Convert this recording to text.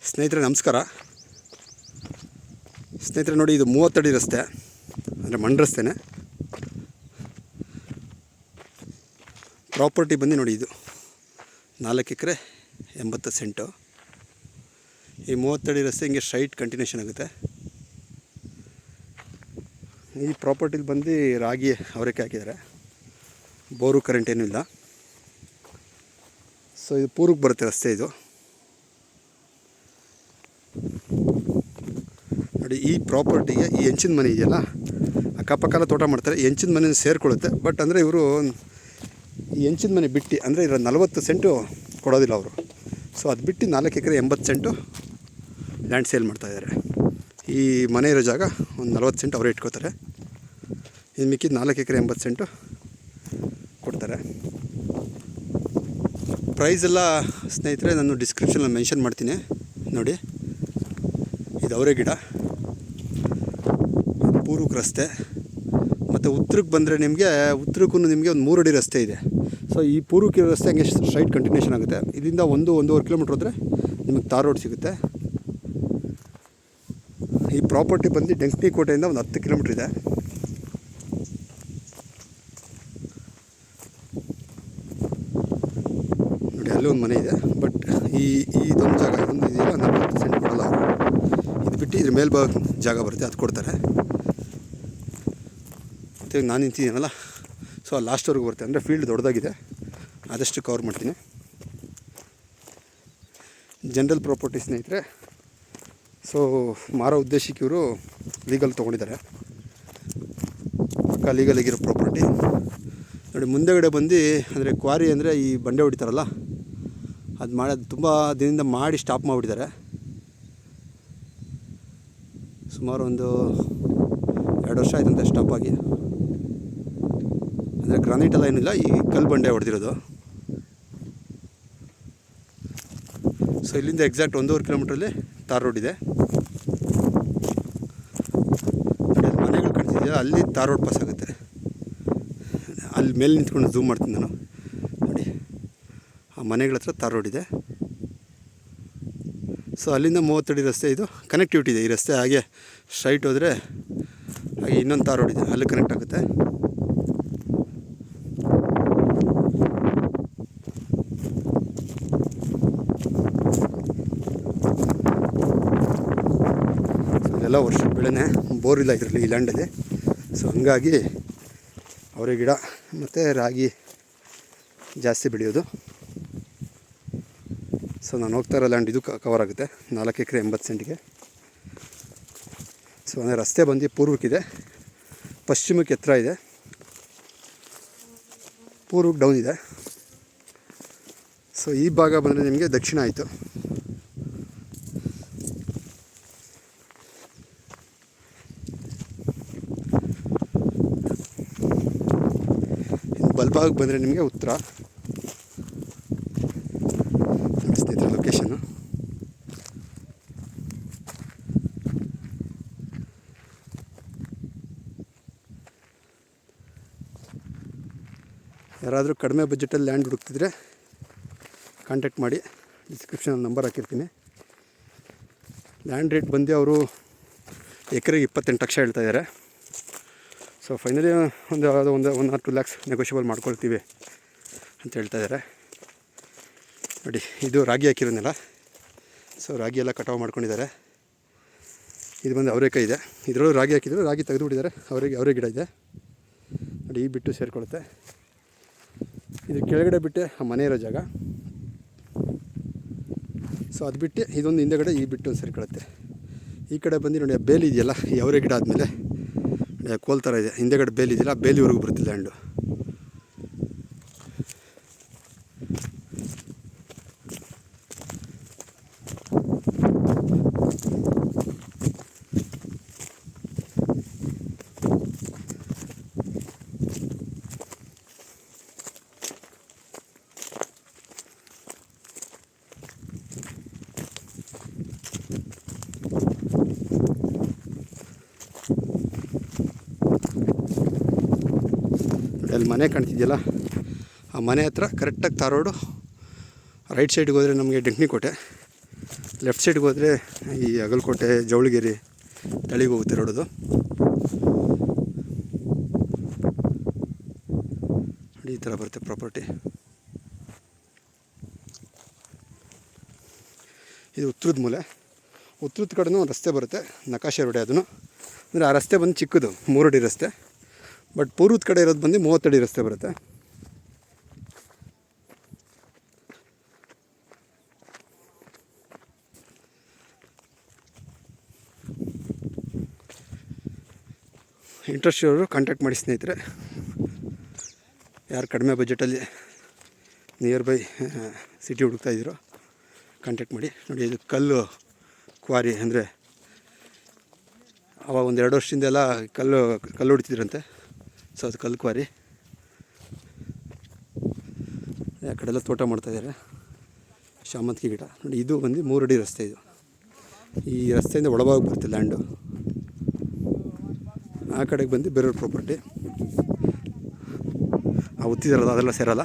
ಸ್ನೇಹಿತರೆ ನಮಸ್ಕಾರ. ಸ್ನೇಹಿತರೆ ನೋಡಿ, ಇದು 30 ಅಡಿ ರಸ್ತೆ, ಅಂದರೆ ಮಣ್ಣು ರಸ್ತೆನೇ. ಪ್ರಾಪರ್ಟಿ ಬಂದು ನೋಡಿ, ಇದು 4 ಎಕರೆ 80 ಸೆಂಟು. ಈ 30 ಅಡಿ ರಸ್ತೆ ಹಿಂಗೆ ಸ್ಟ್ರೈಟ್ ಕಂಟಿನ್ಯೂಷನ್ ಆಗುತ್ತೆ. ಈ ಪ್ರಾಪರ್ಟಿಲಿ ಬಂದು ರಾಗಿ ಅವರೆಕಾಯಿ ಹಾಕಿದ್ದಾರೆ. ಬೋರು ಕರೆಂಟ್ ಏನೂ ಇಲ್ಲ. ಸೊ ಇದು ಪೂರ್ವಕ್ಕೆ ಬರುತ್ತೆ ರಸ್ತೆ. ಇದು ನೋಡಿ, ಈ ಪ್ರಾಪರ್ಟಿಗೆ ಈ ಹೆಂಚಿನ ಮನೆ ಇದೆಯಲ್ಲ, ಅಕ್ಕಪಕ್ಕ ತೋಟ ಮಾಡ್ತಾರೆ. ಹೆಂಚಿನ ಮನೆ ಸೇರಿಕೊಳ್ಳುತ್ತೆ. ಬಟ್ ಅಂದರೆ ಇವರು ಈ ಹೆಂಚಿನ ಮನೆ ಬಿಟ್ಟು, ಅಂದರೆ ಇರೋ 40 ಸೆಂಟು ಕೊಡೋದಿಲ್ಲ ಅವರು. ಸೊ ಅದು ಬಿಟ್ಟು 4 ಎಕರೆ 80 ಸೆಂಟು ಲ್ಯಾಂಡ್ ಸೇಲ್ ಮಾಡ್ತಾಯಿದ್ದಾರೆ. ಈ ಮನೆ ಇರೋ ಜಾಗ ಒಂದು 40 ಸೆಂಟ್ ಅವರೇ ಇಟ್ಕೋತಾರೆ. ಇನ್ನು ಮಿಕ್ಕಿದ 4 ಎಕರೆ 80 ಸೆಂಟು ಕೊಡ್ತಾರೆ. ಪ್ರೈಸ್ ಎಲ್ಲ ಸ್ನೇಹಿತರೆ ನಾನು ಡಿಸ್ಕ್ರಿಪ್ಷನಲ್ಲಿ ಮೆನ್ಷನ್ ಮಾಡ್ತೀನಿ ನೋಡಿ. ಇದು ಅವರೇ ಗಿಡ, ಪೂರ್ವಕ್ಕೆ ರಸ್ತೆ. ಮತ್ತು ಉತ್ತರಕ್ಕೆ ಬಂದರೆ ಉತ್ತರಕ್ಕೂ ನಿಮಗೆ ಒಂದು 3 ಅಡಿ ರಸ್ತೆ ಇದೆ. ಸೊ ಈ ಪೂರ್ವಕ್ಕೆ ರಸ್ತೆ ಹಂಗೆ ಸ್ಟ್ರೈಟ್ ಕಂಟಿನ್ಯೂಷನ್ ಆಗುತ್ತೆ. ಇಲ್ಲಿಂದ 1-1.5 ಕಿಲೋಮೀಟ್ರ್ ಹೋದರೆ ನಿಮಗೆ ತಾರ್ ರೋಡ್ ಸಿಗುತ್ತೆ. ಈ ಪ್ರಾಪರ್ಟಿ ಬಂದು ಡೆಂಕನಿ ಕೋಟೆಯಿಂದ ಒಂದು 10 ಕಿಲೋಮೀಟ್ರ್ ಇದೆ. ನೋಡಿ, ಅಲ್ಲಿ ಒಂದು ಮನೆ ಇದೆ. ಬಟ್ ಇದೊಂದು ಜಾಗ ಇದೊಂದು ಇದೆಯಲ್ಲ, 40 ಸೆಂಟ್ ಕೊಡಲ್ಲ ಅವರು. ಇದು ಬಿಟ್ಟು ಇದ್ರ ಮೇಲ್ಭಾಗ ಜಾಗ ಬರುತ್ತೆ, ಅದು ಕೊಡ್ತಾರೆ. ಮತ್ತು ನಾನು ನಿಂತಿದ್ದೀನಲ್ಲ, ಸೊ ಲಾಸ್ಟ್ವರೆಗೂ ಬರುತ್ತೆ. ಅಂದರೆ ಫೀಲ್ಡ್ ದೊಡ್ಡದಾಗಿದೆ, ಆದಷ್ಟು ಕವರ್ ಮಾಡ್ತೀನಿ. ಜನರಲ್ ಪ್ರಾಪರ್ಟಿ ಸ್ನೇಹಿತರೆ. ಸೊ ಮಾರೋ ಉದ್ದೇಶಕ್ಕೆ ಇವರು ಲೀಗಲ್ ತೊಗೊಂಡಿದ್ದಾರೆ. ಪಕ್ಕ ಲೀಗಲಾಗಿರೋ ಪ್ರಾಪರ್ಟಿ ನೋಡಿ. ಮುಂದೆಗಡೆ ಬಂದು ಅಂದರೆ ಕ್ವಾರಿ, ಅಂದರೆ ಈ ಬಂಡೆ ಹೊಡಿತಾರಲ್ಲ, ಅದು ಮಾಡೋದು ತುಂಬ ದಿನದಿಂದ ಮಾಡಿ ಸ್ಟಾಪ್ ಮಾಡಿಬಿಟ್ಟಿದ್ದಾರೆ. ಸುಮಾರು ಒಂದು 2 ವರ್ಷ ಆಯ್ತಂತೆ ಸ್ಟಾಪ್ ಆಗಿ. ಅಂದರೆ ಗ್ರಾನೈಟ್ ಎಲ್ಲ ಏನಿಲ್ಲ, ಈ ಕಲ್ಲು ಬಂಡೆ ಹೊಡೆದಿರೋದು. ಸೊ ಇಲ್ಲಿಂದ ಎಕ್ಸಾಕ್ಟ್ 1.5 ಕಿಲೋಮೀಟ್ರಲ್ಲಿ ತಾರ್ ರೋಡ್ ಇದೆ. ಮನೆಗಳು ಕಾಣ್ತಿದೆಯಲ್ಲ, ಅಲ್ಲಿ ತಾರ್ ರೋಡ್ ಪಾಸ್ ಆಗುತ್ತೆ. ಅಲ್ಲಿ ಮೇಲೆ ನಿಂತ್ಕೊಂಡು ಝೂಮ್ ಮಾಡ್ತೀನಿ ನಾನು ನೋಡಿ. ಆ ಮನೆಗಳ ಹತ್ರ ತಾರ್ ರೋಡ್ ಇದೆ. ಸೊ ಅಲ್ಲಿಂದ 30 ಅಡಿ ರಸ್ತೆ. ಇದು ಕನೆಕ್ಟಿವಿಟಿ ಇದೆ. ಈ ರಸ್ತೆ ಹಾಗೆ ಸ್ಟ್ರೈಟ್ ಹೋದರೆ ಹಾಗೆ ಇನ್ನೊಂದು ತಾರ್ ರೋಡ್ ಇದೆ, ಅಲ್ಲಿ ಕನೆಕ್ಟ್ ಆಗುತ್ತೆ. ಸೊ ಇದೆಲ್ಲ ವರ್ಷದ ಬೆಳೆನೇ, ಬೋರ್ ಇಲ್ಲ ಇದರಲ್ಲಿ, ಈ ಲ್ಯಾಂಡಲ್ಲಿ. ಸೊ ಹಂಗಾಗಿ ಅವರೇ ಗಿಡ ಮತ್ತು ರಾಗಿ ಜಾಸ್ತಿ ಬೆಳೆಯೋದು. ಸೊ ನಾನು ಹೋಗ್ತಾ ಇರೋ ಲ್ಯಾಂಡ್ ಇದು ಕವರ್ ಆಗುತ್ತೆ, 4 ಎಕರೆ 80 ಸೆಂಟಿಗೆ. ಸೊ ಅಂದರೆ ರಸ್ತೆ ಬಂದು ಪೂರ್ವಕ್ಕಿದೆ, ಪಶ್ಚಿಮಕ್ಕೆ ಎತ್ತರ ಇದೆ, ಪೂರ್ವಕ್ಕೆ ಡೌನ್ ಇದೆ. ಸೊ ಈ ಭಾಗ ಬಂದರೆ ನಿಮಗೆ ದಕ್ಷಿಣ ಆಯಿತು. ಬಲ್ಭಾಗಕ್ಕೆ ಬಂದರೆ ನಿಮಗೆ ಉತ್ತರ. ಸ್ನೇಹಿತರೆ ಲೊಕೇಶನ್ನು ಯಾರಾದರೂ ಕಡಿಮೆ ಬಜೆಟಲ್ಲಿ ಲ್ಯಾಂಡ್ ಹುಡುಕ್ತಿದ್ರೆ ಕಾಂಟ್ಯಾಕ್ಟ್ ಮಾಡಿ. ಡಿಸ್ಕ್ರಿಪ್ಷನಲ್ಲಿ ನಂಬರ್ ಹಾಕಿರ್ತೀನಿ. ಲ್ಯಾಂಡ್ ರೇಟ್ ಬಂದು ಅವರು ಎಕರೆಗೆ 28 ಲಕ್ಷ ಹೇಳ್ತಾಯಿದ್ದಾರೆ. ಸೊ ಫೈನಲಿ ಒಂದು 1 or 2 lakhs ನೆಗೋಷಿಯಬಲ್ ಮಾಡ್ಕೊಳ್ತೀವಿ ಅಂತ ಹೇಳ್ತಾಯಿದ್ದಾರೆ ನೋಡಿ. ಇದು ರಾಗಿ ಹಾಕಿರೋನೆಲ್ಲ. ಸೊ ರಾಗಿ ಎಲ್ಲ ಕಟಾವು ಮಾಡ್ಕೊಂಡಿದ್ದಾರೆ. ಇದು ಬಂದು ಅವರೆಕಾಯಿ ಇದೆ. ಇದರಲ್ಲೂ ರಾಗಿ ಹಾಕಿದ್ರು, ರಾಗಿ ತೆಗೆದುಬಿಟ್ಟಿದ್ದಾರೆ. ಅವರೇ ಗಿಡ ಇದೆ ನೋಡಿ. ಈ ಬಿಟ್ಟು ಸೇರಿಕೊಳ್ಳುತ್ತೆ. ಇದು ಕೆಳಗಡೆ ಬಿಟ್ಟೆ ಆ ಮನೆ ಇರೋ ಜಾಗ. ಸೊ ಅದು ಬಿಟ್ಟು ಇದೊಂದು ಹಿಂದೆಗಡೆ ಈ ಬಿಟ್ಟು ಒಂದು ಸೇರಿಕೊಳ್ಳುತ್ತೆ. ಈ ಕಡೆ ಬಂದು ನೋಡಿ, ಬೇಲಿ ಇದೆಯಲ್ಲ, ಈ ಅವರೇ ಗಿಡ ಆದಮೇಲೆ ಕೋಲ್ ಥರ ಇದೆ, ಹಿಂದೆಗಡೆ ಬೇಲಿ ಇದೆಯಲ್ಲ, ಬೇಲಿವರೆಗೂ ಬರುತ್ತೆ ಲ್ಯಾಂಡು. ಅಲ್ಲಿ ಮನೆ ಕಾಣ್ತಿದೆಯಲ್ಲ, ಆ ಮನೆ ಹತ್ರ ಕರೆಕ್ಟಾಗಿ ತಾರ್ ರೋಡು. ರೈಟ್ ಸೈಡ್ಗೆ ಹೋದರೆ ನಮಗೆ ಡೆಂಕನಿ ಕೋಟೆ, ಲೆಫ್ಟ್ ಸೈಡ್ಗೆ ಹೋದರೆ ಈ ಅಗಲಕೋಟೆ ಜವಳಗಿರಿ ತಳಿಗೆ ಹೋಗುತ್ತೆ ರೋಡದು. ಈ ಥರ ಬರುತ್ತೆ ಪ್ರಾಪರ್ಟಿ. ಇದು ಉತ್ತರದ ಮೂಲೆ. ಉತ್ತರದ ಕಡೆನೂ ಒಂದು ರಸ್ತೆ ಬರುತ್ತೆ, ನಕಾಶೆ ರೋಡೆ. ಅದನ್ನು ಅಂದರೆ ಆ ರಸ್ತೆ ಬಂದು ಚಿಕ್ಕದು 3 ಅಡಿ ರಸ್ತೆ. ಬಟ್ ಪೂರ್ವದ ಕಡೆ ಇರೋದು ಬಂದು 30 ಅಡಿ ರಸ್ತೆ ಬರುತ್ತೆ. ಇಂಟ್ರೆಸ್ಟ್ ಇರೋರು ಕಾಂಟ್ಯಾಕ್ಟ್ ಮಾಡಿ ಸ್ನೇಹಿತರೆ. ಯಾರು ಕಡಿಮೆ ಬಜೆಟಲ್ಲಿ ನಿಯರ್ ಬೈ ಸಿಟಿ ಹುಡುಕ್ತಾ ಇದ್ದೀರೋ ಕಾಂಟ್ಯಾಕ್ಟ್ ಮಾಡಿ. ನೋಡಿ, ಇದು ಕಲ್ಲು ಕ್ವಾರಿ. ಅಂದರೆ ಅವಾಗ ಒಂದು 2 ವರ್ಷದಿಂದೆಲ್ಲ ಕಲ್ಲು ಹೊಡಿತಿದ್ರಂತೆ. ಸೊ ಅದು ಕಲ್ಲು ಕ್ವಾರಿ. ಆ ಕಡೆ ಎಲ್ಲ ತೋಟ ಮಾಡ್ತಾಯಿದ್ದಾರೆ, ಶಾಮಂತಿಗೆ ಗಿಡ. ನೋಡಿ, ಇದು ಬಂದು 3 ಅಡಿ ರಸ್ತೆ. ಇದು ಈ ರಸ್ತೆಯಿಂದ ಒಳಭಾಗ ಬರುತ್ತೆ ಲ್ಯಾಂಡು. ಆ ಕಡೆಗೆ ಬಂದು ಬೇರೆಯವ್ರ ಪ್ರಾಪರ್ಟಿ. ಆ ಉತ್ತಿದಾರಲ್ಲ ಅದೆಲ್ಲ ಸೇರಲ್ಲ.